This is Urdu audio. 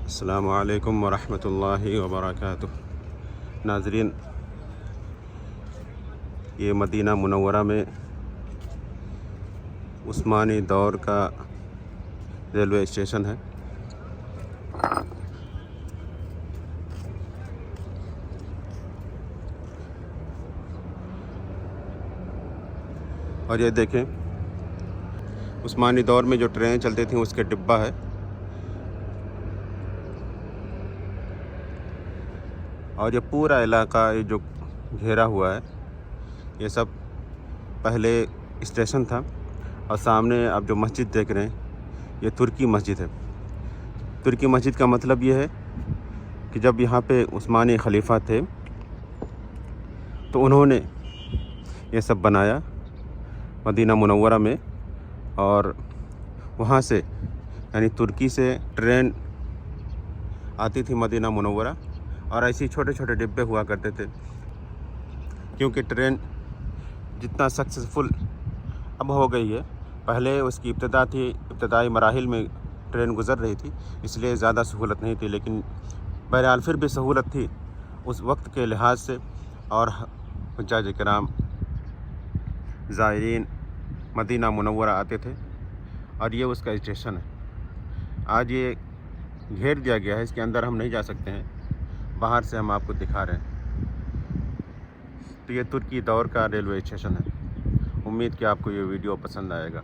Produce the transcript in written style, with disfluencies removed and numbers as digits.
السلام علیکم ورحمۃ اللہ وبرکاتہ۔ ناظرین، یہ مدینہ منورہ میں عثمانی دور کا ریلوے اسٹیشن ہے۔ اور یہ دیکھیں، عثمانی دور میں جو ٹرین چلتی تھیں اس کے ڈبہ ہے۔ اور یہ پورا علاقہ یہ جو گھیرا ہوا ہے، یہ سب پہلے اسٹیشن تھا۔ اور سامنے آپ جو مسجد دیکھ رہے ہیں، یہ ترکی مسجد ہے۔ ترکی مسجد کا مطلب یہ ہے کہ جب یہاں پہ عثمانی خلیفہ تھے تو انہوں نے یہ سب بنایا مدینہ منورہ میں، اور وہاں سے یعنی ترکی سے ٹرین آتی تھی مدینہ منورہ، اور ایسے چھوٹے چھوٹے ڈبے ہوا کرتے تھے، کیونکہ ٹرین جتنا سکسیزفل اب ہو گئی ہے، پہلے اس کی ابتدائی مراحل میں ٹرین گزر رہی تھی، اس لیے زیادہ سہولت نہیں تھی، لیکن بہرحال پھر بھی سہولت تھی اس وقت کے لحاظ سے۔ اور حجاج کرام زائرین مدینہ منورہ آتے تھے، اور یہ اس کا اسٹیشن ہے۔ آج یہ گھیر دیا گیا ہے، اس کے اندر ہم نہیں جا سکتے ہیں، باہر سے ہم آپ کو دکھا رہے ہیں۔ تو یہ ترکی دور کا ریلوے اسٹیشن ہے۔ امید کہ آپ کو یہ ویڈیو پسند آئے گا۔